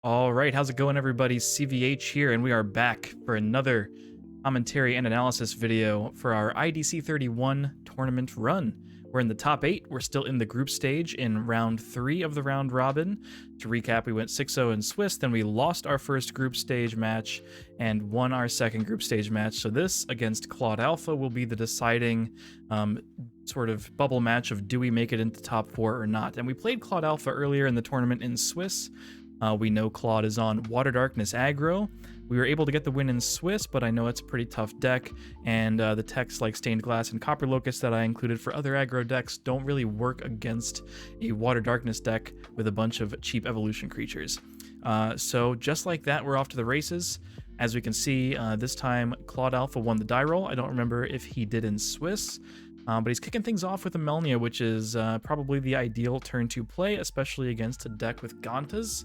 All right, how's it going, everybody? CVH here, and we are back for another commentary and analysis video for our IDC31 tournament run. We're in the top 8. We're still in the group stage in round 3 of the round robin. To recap, we went 6-0 in Swiss, then we lost our first group stage match and won our second group stage match. So this, against ClaudeAlpha, will be the deciding sort of bubble match of do we make it into top 4 or not. And we played ClaudeAlpha earlier in the tournament in Swiss. We know Claude is on Water Darkness aggro. We were able to get the win in Swiss, but I know it's a pretty tough deck, and the techs like Stained Glass and Copper Locust that I included for other aggro decks don't really work against a Water Darkness deck with a bunch of cheap evolution creatures. So just like that, we're off to the races. As we can see, this time ClaudeAlpha won the die roll. I don't remember if he did in Swiss. But he's kicking things off with a Melnia, which is probably the ideal turn to play, especially against a deck with Gantas,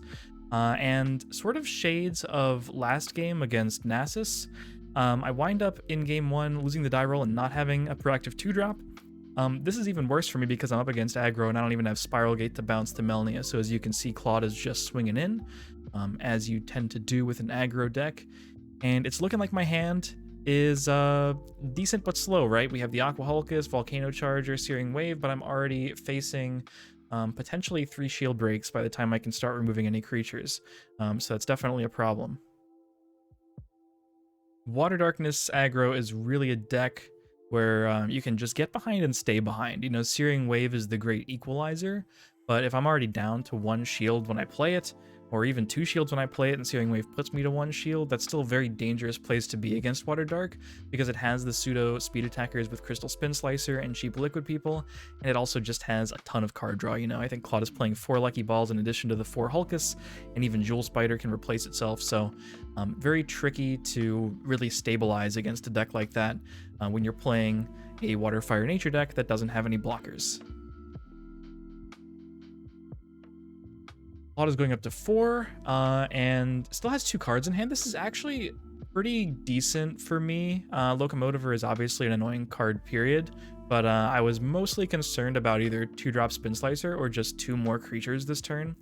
and sort of shades of last game against Nasus. I wind up in game 1 losing the die roll and not having a proactive 2-drop. This is even worse for me because I'm up against aggro and I don't even have Spiral Gate to bounce to Melnia. So as you can see, Claude is just swinging in, as you tend to do with an aggro deck. And it's looking like my hand is decent but slow, right? We have the Aqua Hulkus, Volcano Charger, Searing Wave, but I'm already facing potentially 3 shield breaks by the time I can start removing any creatures. So that's definitely a problem. Water Darkness aggro is really a deck where you can just get behind and stay behind. You know, Searing Wave is the great equalizer, but if I'm already down to 1 shield when I play it, or even 2 shields when I play it and Searing Wave puts me to 1 shield, that's still a very dangerous place to be against Water Dark, because it has the pseudo speed attackers with Crystal Spin Slicer and cheap liquid people, and it also just has a ton of card draw. You know, I think Claude is playing 4 Lucky Balls in addition to the 4 Hulkus, and even Jewel Spider can replace itself, so very tricky to really stabilize against a deck like that when you're playing a Water Fire Nature deck that doesn't have any blockers. Claude is going up to 4 and still has 2 cards in hand. This is actually pretty decent for me. Locomotiver is obviously an annoying card, period, but I was mostly concerned about either 2-drop Spin Slicer or just 2 more creatures this turn.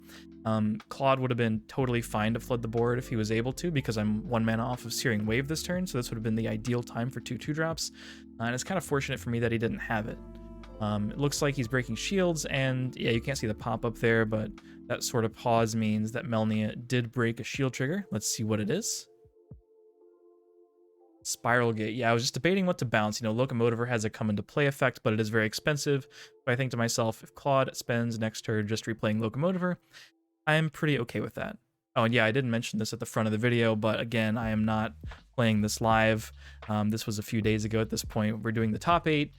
Claude would have been totally fine to flood the board if he was able to, because I'm 1 mana off of Searing Wave this turn, so this would have been the ideal time for 2 2-drops, and it's kind of fortunate for me that he didn't have it. It looks like he's breaking shields, and yeah, you can't see the pop-up there, but that sort of pause means that Melnia did break a shield trigger. Let's see what it is. Spiral Gate. Yeah, I was just debating what to bounce. You know, Locomotiver has a come into play effect, but it is very expensive. But I think to myself, if Claude spends next turn just replaying Locomotiver, I'm pretty okay with that. Oh, and yeah, I didn't mention this at the front of the video, but again, I am not playing this live. This was a few days ago at this point. We're doing the top 8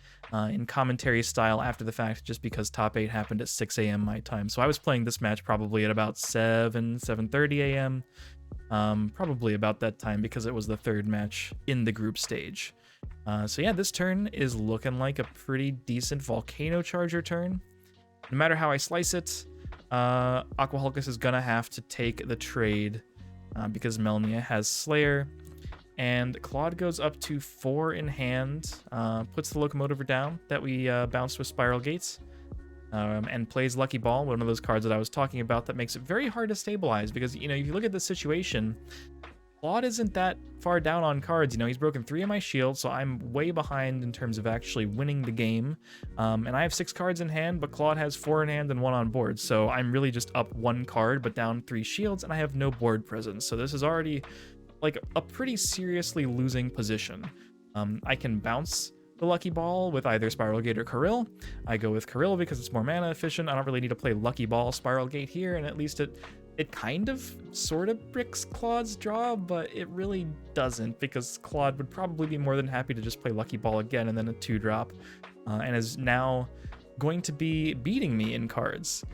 in commentary style after the fact, just because top 8 happened at 6 a.m. my time. So I was playing this match probably at about 7:30 a.m. Probably about that time, because it was the 3rd match in the group stage. So yeah, this turn is looking like a pretty decent Volcano Charger turn. No matter how I slice it, Aqua Hulkus is gonna have to take the trade because Melnia has Slayer, and Claude goes up to 4 in hand, puts the Locomotiver down that we bounced with Spiral Gates, and plays Lucky Ball, one of those cards that I was talking about that makes it very hard to stabilize, because, you know, if you look at the situation, Claude isn't that far down on cards. You know, he's broken 3 of my shields, so I'm way behind in terms of actually winning the game. And I have 6 cards in hand, but Claude has 4 in hand and 1 on board. So I'm really just up 1 card, but down 3 shields, and I have no board presence. So this is already like a pretty seriously losing position. I can bounce the Lucky Ball with either Spiral Gate or Kirill. I go with Kirill because it's more mana efficient. I don't really need to play Lucky Ball, Spiral Gate here, and at least it kind of sort of bricks Claude's draw, but it really doesn't, because Claude would probably be more than happy to just play Lucky Ball again and then a 2-drop, and is now going to be beating me in cards.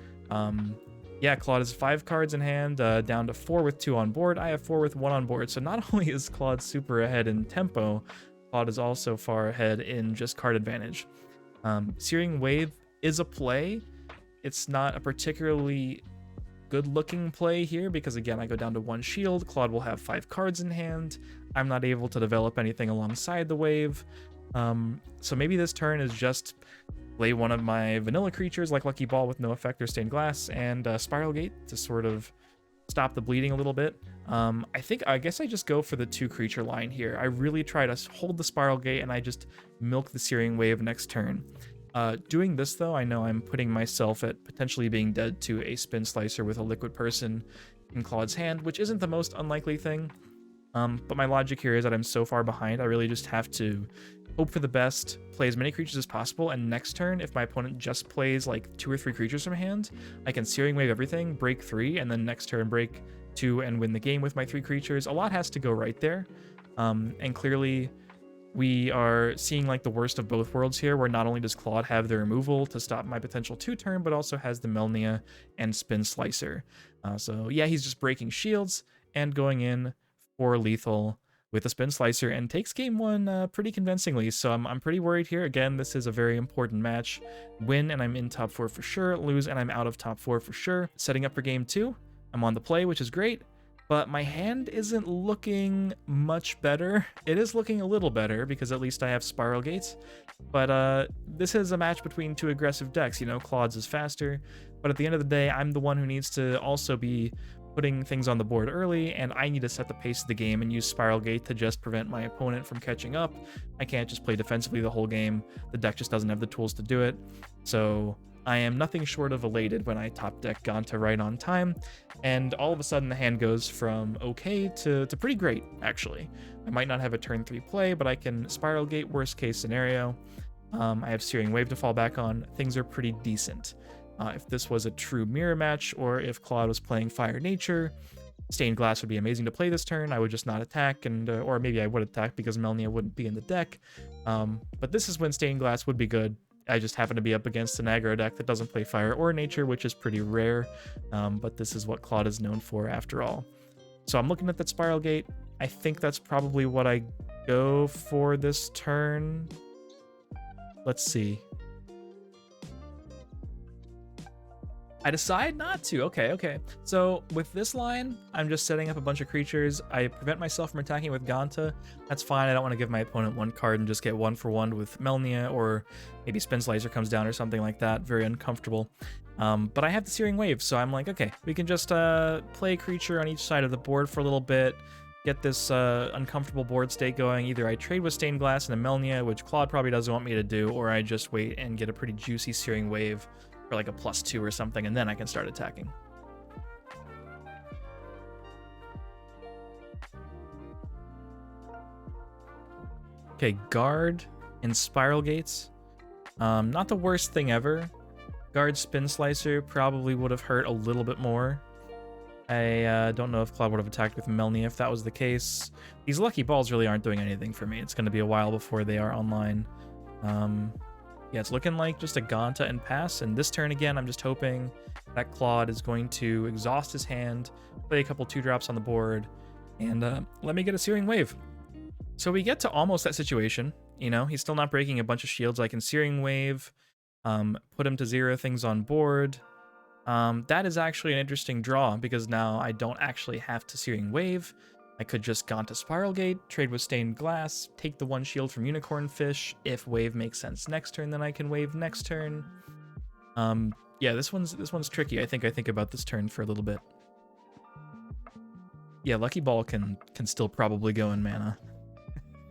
Yeah, Claude has 5 cards in hand, down to 4 with 2 on board. I have 4 with 1 on board, so not only is Claude super ahead in tempo, Claude is also far ahead in just card advantage. Searing Wave is a play. It's not a particularly good looking play here, because again, I go down to 1 shield. Claude will have 5 cards in hand. I'm not able to develop anything alongside the wave. So maybe this turn is just play one of my vanilla creatures like Lucky Ball with no effect or Stained Glass, and Spiral Gate to sort of stop the bleeding a little bit. I guess I just go for the 2 creature line here. I really try to hold the Spiral Gate, and I just milk the Searing Wave next turn. Doing this, though, I know I'm putting myself at potentially being dead to a Spin Slicer with a Liquid Person in Claude's hand, which isn't the most unlikely thing. But my logic here is that I'm so far behind, I really just have to hope for the best, play as many creatures as possible, and next turn, if my opponent just plays like 2 or 3 creatures from hand, I can Searing Wave everything, break 3, and then next turn break 2 and win the game with my 3 creatures. A lot has to go right there, and clearly we are seeing like the worst of both worlds here, where not only does Claude have the removal to stop my potential 2-turn, but also has the Melnia and Spin Slicer. So yeah, he's just breaking shields and going in for lethal with a Spin Slicer, and takes game 1 pretty convincingly. So I'm pretty worried here. Again, this is a very important match. Win and I'm in top 4 for sure. Lose and I'm out of top 4 for sure. Setting up for game 2. I'm on the play, which is great, but my hand isn't looking much better. It is looking a little better because at least I have Spiral Gates, but this is a match between 2 aggressive decks. You know, Claude's is faster, but at the end of the day, I'm the one who needs to also be putting things on the board early, and I need to set the pace of the game and use Spiral Gate to just prevent my opponent from catching up. I can't just play defensively the whole game. The deck just doesn't have the tools to do it. So I am nothing short of elated when I top deck Ganta right on time, and all of a sudden the hand goes from okay to pretty great, actually. I might not have a turn 3 play, but I can Spiral Gate, worst case scenario. I have Searing Wave to fall back on. Things are pretty decent. If this was a true mirror match, or if Claude was playing Fire Nature, Stained Glass would be amazing to play this turn. I would just not attack, and or maybe I would attack because Melnia wouldn't be in the deck. But this is when Stained Glass would be good. I just happen to be up against an aggro deck that doesn't play Fire or Nature, which is pretty rare, but this is what Claude is known for after all. So I'm looking at that Spiral Gate. I think that's probably what I go for this turn. Let's see. I decide not to. Okay. So with this line, I'm just setting up a bunch of creatures. I prevent myself from attacking with Ganta. That's fine. I don't want to give my opponent 1 card and just get 1-for-1 with Melnia, or maybe Spin Slicer comes down or something like that. Very uncomfortable. But I have the Searing Wave, so I'm like, okay, we can just play a creature on each side of the board for a little bit, get this uncomfortable board state going. Either I trade with Stained Glass and a Melnia, which Claude probably doesn't want me to do, or I just wait and get a pretty juicy Searing Wave for like a +2 or something, and then I can start attacking. Okay, Guard and Spiral Gates. Not the worst thing ever. Guard Spin Slicer probably would have hurt a little bit more. I don't know if Claude would have attacked with Melnia if that was the case. These Lucky Balls really aren't doing anything for me. It's going to be a while before they are online. Yeah, it's looking like just a Ganta and pass, and this turn again, I'm just hoping that Claude is going to exhaust his hand, play a couple 2-drops on the board, and let me get a Searing Wave. So we get to almost that situation, you know, he's still not breaking a bunch of shields. I can Searing Wave, put him to 0 things on board. That is actually an interesting draw, because now I don't actually have to Searing Wave. I could just Ganta Spiral Gate, trade with Stained Glass, take the 1 shield from Unicorn Fish. If Wave makes sense next turn, then I can Wave next turn. Yeah, this one's tricky. I think about this turn for a little bit. Yeah, Lucky Ball can still probably go in mana.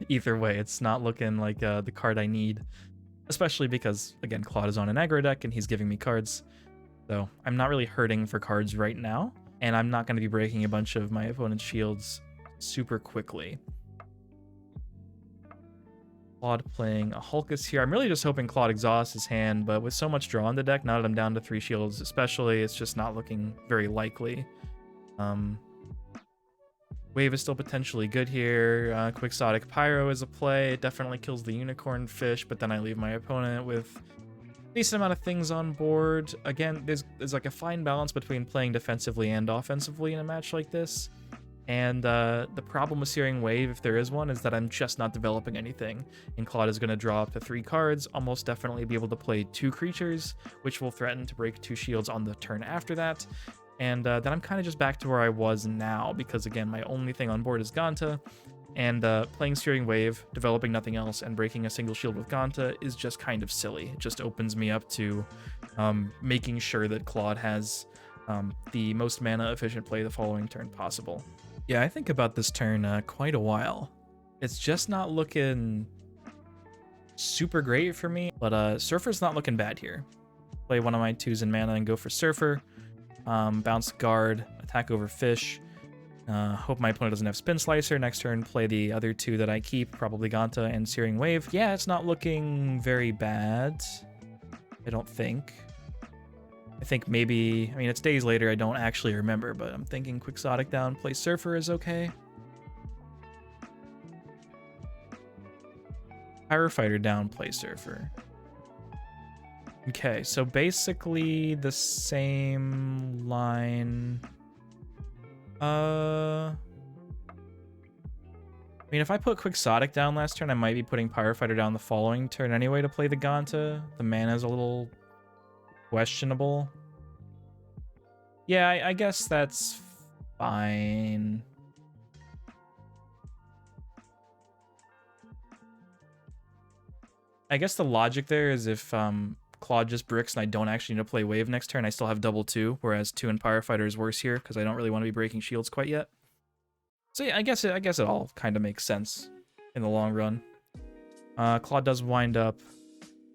Either way, it's not looking like the card I need, especially because, again, Claude is on an aggro deck and he's giving me cards. So I'm not really hurting for cards right now, and I'm not going to be breaking a bunch of my opponent's shields super quickly. Claude playing a Hulkus here. I'm really just hoping Claude exhausts his hand, but with so much draw in the deck, now that I'm down to 3 shields especially, it's just not looking very likely. Wave is still potentially good here. Quixotic Pyro is a play. It definitely kills the Unicorn Fish, but then I leave my opponent with a decent amount of things on board. Again, there's like a fine balance between playing defensively and offensively in a match like this. And the problem with Searing Wave, if there is one, is that I'm just not developing anything. And Claude is going to draw up to 3 cards, almost definitely be able to play 2 creatures, which will threaten to break 2 shields on the turn after that. And then I'm kind of just back to where I was now, because again, my only thing on board is Ganta, and playing Searing Wave, developing nothing else, and breaking a single shield with Ganta is just kind of silly. It just opens me up to making sure that Claude has the most mana efficient play the following turn possible. Yeah, I think about this turn quite a while. It's just not looking super great for me, but Surfer's not looking bad here. Play one of my 2s in mana and go for Surfer. Bounce guard, attack over fish. Hope my opponent doesn't have Spin Slicer. Next turn, play the other 2 that I keep, probably Ganta and Searing Wave. Yeah, it's not looking very bad, I don't think. I think maybe, I mean, it's days later, I don't actually remember, but I'm thinking Quixotic down, play Surfer is okay. Pyrofighter down, play Surfer. Okay, so basically the same line. I mean, if I put Quixotic down last turn, I might be putting Pyrofighter down the following turn anyway to play the Ganta. The mana's a little questionable. Yeah, I guess that's fine. I guess the logic there is if Claude just bricks and I don't actually need to play Wave next turn, I still have double 2, whereas 2 in Pyrofighter is worse here because I don't really want to be breaking shields quite yet. So yeah, I guess it all kind of makes sense in the long run. Claude does wind up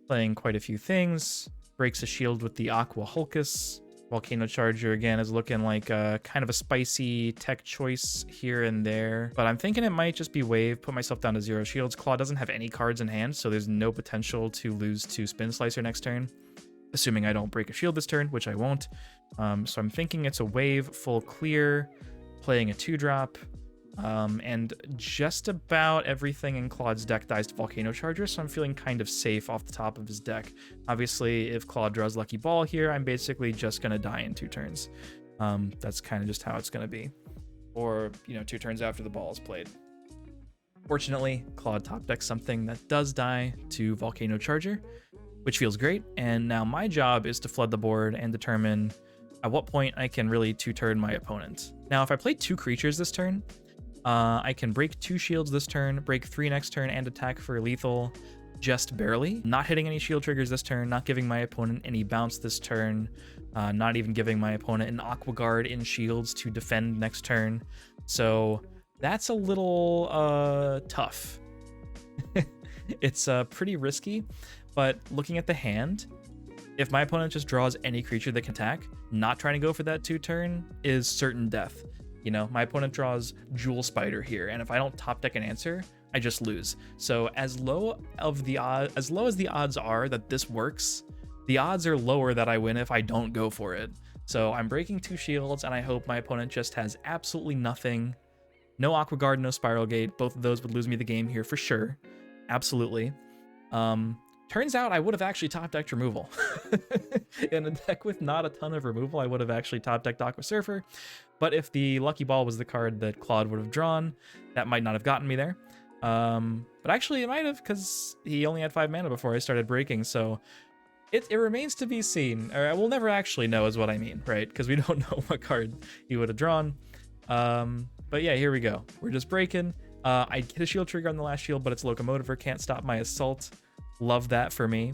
playing quite a few things. Breaks a shield with the Aqua Hulkus. Volcano Charger, again, is looking like kind of a spicy tech choice here and there. But I'm thinking it might just be Wave, put myself down to 0 shields. Claude doesn't have any cards in hand, so there's no potential to lose to Spin Slicer next turn, assuming I don't break a shield this turn, which I won't. So I'm thinking it's a Wave, full clear, playing a 2-drop. And just about everything in Claude's deck dies to Volcano Charger, so I'm feeling kind of safe off the top of his deck. Obviously, if Claude draws Lucky Ball here, I'm basically just going to die in 2 turns. That's kind of just how it's going to be. Or, 2 turns after the ball is played. Fortunately, Claude top decks something that does die to Volcano Charger, which feels great, and now my job is to flood the board and determine at what point I can really 2-turn my opponent. Now, if I play 2 creatures this turn, I can break 2 shields this turn, break 3 next turn, and attack for lethal just barely. Not hitting any shield triggers this turn, not giving my opponent any bounce this turn, not even giving my opponent an Aqua Guard in shields to defend next turn. So that's a little tough. It's pretty risky, but looking at the hand, if my opponent just draws any creature that can attack, not trying to go for that 2-turn is certain death. My opponent draws Jewel Spider here, and if I don't top deck an answer, I just lose. So as low as the odds are that this works, the odds are lower that I win if I don't go for it. So I'm breaking 2 shields, and I hope my opponent just has absolutely nothing. No Aqua Guard, no Spiral Gate. Both of those would lose me the game here for sure. Absolutely. Turns out I would have actually top decked removal. In a deck with not a ton of removal, I would have actually top decked Aqua Surfer. But if the Lucky Ball was the card that Claude would have drawn, that might not have gotten me there. But actually it might have, because he only had 5 mana before I started breaking, so it remains to be seen. Or we'll never actually know is what I mean, right? Because we don't know what card he would have drawn. But yeah, here we go. We're just breaking. I hit a shield trigger on the last shield, but it's Locomotiver, can't stop my assault. Love that for me.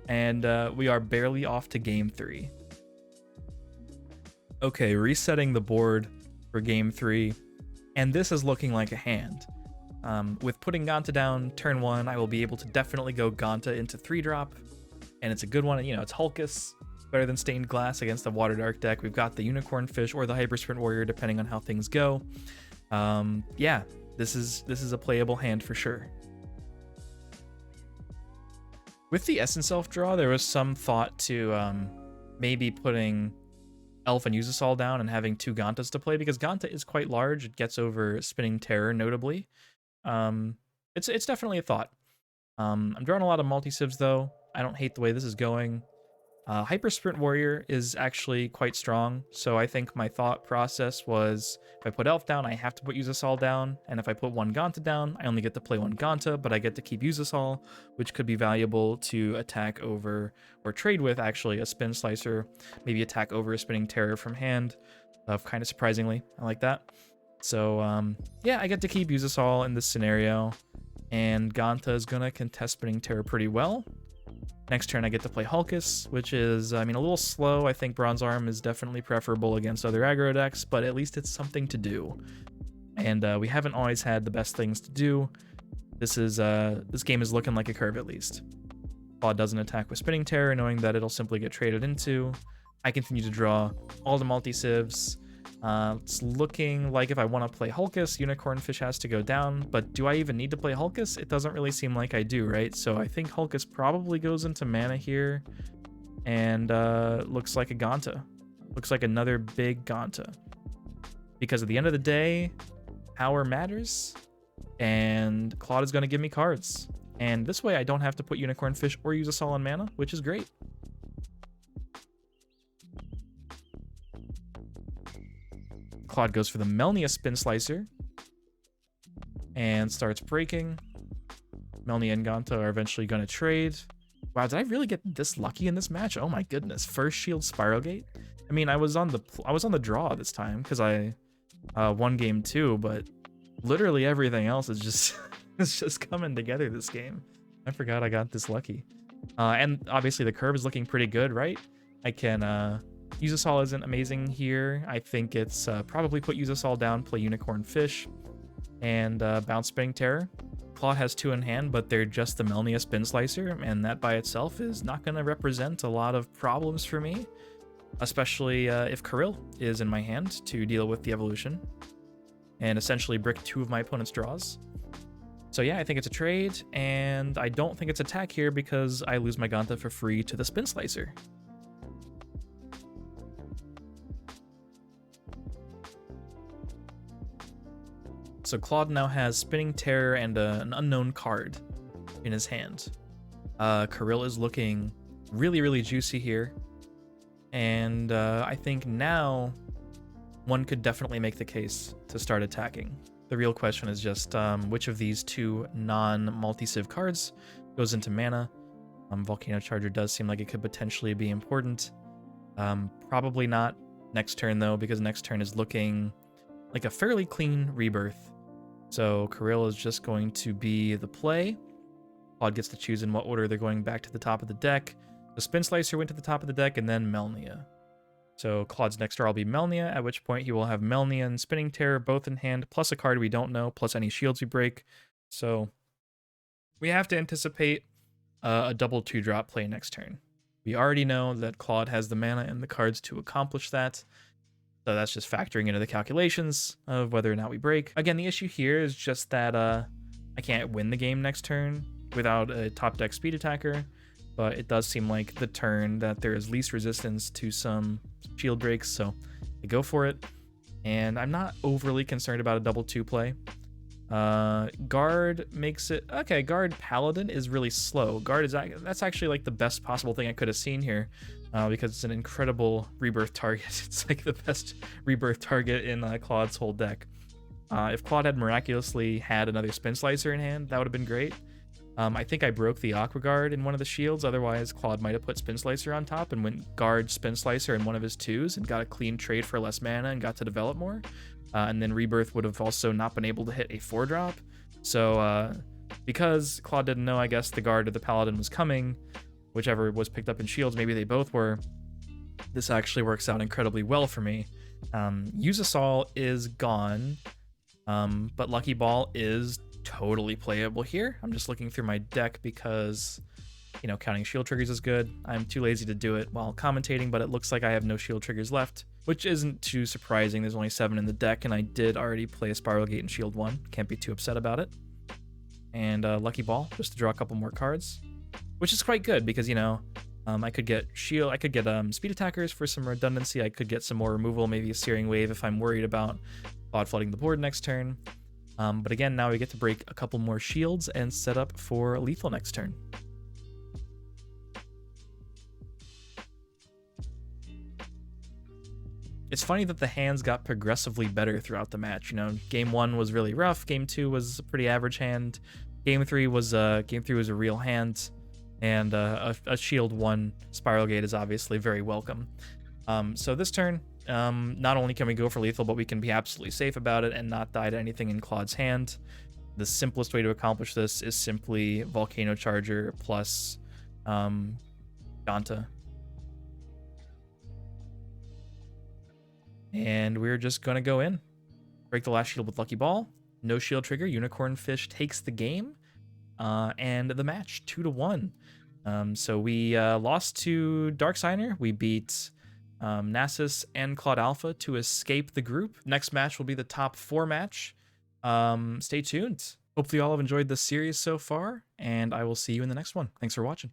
And we are barely off to game 3. Okay, resetting the board for game 3. And this is looking like a hand. With putting Ganta down turn 1, I will be able to definitely go Ganta into 3-drop. And it's a good one. It's Hulkus. Better than Stained Glass against the Water Dark deck. We've got the Unicorn Fish or the Hyper Sprint Warrior, depending on how things go. Yeah, this is a playable hand for sure. With the Essence Elf draw, there was some thought to maybe putting Elf and Usasol down and having 2 Gantas to play, because Ganta is quite large. It gets over Spinning Terror, notably. It's definitely a thought. I'm drawing a lot of multi-civs, though. I don't hate the way this is going. Hyper Sprint Warrior is actually quite strong, so I think my thought process was, if I put Elf down, I have to put Usasol down, and if I put 1 Ganta down, I only get to play 1 Ganta, but I get to keep Usasol, which could be valuable to attack over, or trade with, actually, a Spin Slicer, maybe attack over a Spinning Terror from hand, kind of surprisingly. I like that. So, yeah, I get to keep Usasol in this scenario, and Ganta is going to contest Spinning Terror pretty well. Next turn I get to play Hulkus, which is, I mean, a little slow. I think Bronze Arm is definitely preferable against other aggro decks, but at least it's something to do. And we haven't always had the best things to do. This game is looking like a curve at least. Claude doesn't attack with Spinning Terror, knowing that it'll simply get traded into. I continue to draw all the multi-civs. It's looking like if I want to play Hulkus, Unicorn Fish has to go down, but do I even need to play Hulkus? It doesn't really seem like I do, right? So I think Hulkus probably goes into mana here, and looks like a Ganta. Looks like another big Ganta. Because at the end of the day, power matters, and Claude is going to give me cards. And this way I don't have to put Unicorn Fish or use a Sullen Mana, which is great. Claude goes for the Melnia Spin Slicer and starts breaking. Melnia and Ganta are eventually going to trade. Wow, did I really get this lucky in this match? Oh my goodness. First shield Spiral Gate. I mean, I was on the draw this time because I won game 2, but literally everything else is just it's just coming together this game. I forgot I got this lucky. And obviously the curve is looking pretty good, right? I can Usasol isn't amazing here. I think it's probably put Usasol down, play Unicorn Fish, and bounce Spinning Terror. Claude has 2 in hand, but they're just the Melnia Spin Slicer, and that by itself is not going to represent a lot of problems for me, especially if Kirill is in my hand to deal with the evolution and essentially brick 2 of my opponent's draws. So yeah, I think it's a trade, and I don't think it's attack here because I lose my Ganta for free to the Spin Slicer. So Claude now has Spinning Terror and an unknown card in his hand. Kirill is looking really, really juicy here. And I think now one could definitely make the case to start attacking. The real question is just which of these 2 non-multi-civ cards goes into mana. Volcano Charger does seem like it could potentially be important. Probably not next turn though, because next turn is looking like a fairly clean rebirth. So Kirill is just going to be the play. Claude gets to choose in what order they're going back to the top of the deck. The Spin Slicer went to the top of the deck, and then Melnia. So Claude's next draw will be Melnia, at which point he will have Melnia and Spinning Terror both in hand, plus a card we don't know, plus any shields we break. So we have to anticipate a double 2-drop play next turn. We already know that Claude has the mana and the cards to accomplish that. So that's just factoring into the calculations of whether or not we break. Again, the issue here is just that I can't win the game next turn without a top deck speed attacker, but it does seem like the turn that there is least resistance to some shield breaks, so I go for it. And I'm not overly concerned about a double 2 play. Guard makes it... Okay, Guard Paladin is really slow. Guard is... That's actually like the best possible thing I could have seen here. Because it's an incredible rebirth target. It's like the best rebirth target in Claude's whole deck. If Claude had miraculously had another Spin Slicer in hand, that would have been great. I think I broke the Aqua Guard in one of the shields, otherwise Claude might have put Spin Slicer on top and went Guard Spin Slicer in one of his 2s and got a clean trade for less mana and got to develop more. And then Rebirth would have also not been able to hit a 4-drop. So because Claude didn't know, I guess, the Guard or the Paladin was coming, whichever was picked up in shields, maybe they both were, this actually works out incredibly well for me. Usasol is gone, but Lucky Ball is totally playable here. I'm just looking through my deck because, you know, counting shield triggers is good. I'm too lazy to do it while commentating, but it looks like I have no shield triggers left, which isn't too surprising. There's only 7 in the deck, and I did already play a Spiral Gate in shield 1. Can't be too upset about it. And Lucky Ball, just to draw a couple more cards, which is quite good because, you know, I could get shield, I could get speed attackers for some redundancy. I could get some more removal, maybe a Searing Wave if I'm worried about Claude flooding the board next turn. But again, now we get to break a couple more shields and set up for lethal next turn. It's funny that the hands got progressively better throughout the match. You know, game 1 was really rough. Game 2 was a pretty average hand. Game 3 was a real hand. And a shield 1 Spiral Gate is obviously very welcome. So this turn, not only can we go for lethal, but we can be absolutely safe about it and not die to anything in Claude's hand. The simplest way to accomplish this is simply Volcano Charger plus Ganta. And we're just going to go in. Break the last shield with Lucky Ball. No shield trigger. Unicorn Fish takes the game. And the match, 2-1. So we lost to Darksigner. We beat Nasus and ClaudeAlpha to escape the group. Next match will be the top 4 match. Stay tuned. Hopefully you all have enjoyed this series so far, and I will see you in the next one. Thanks for watching.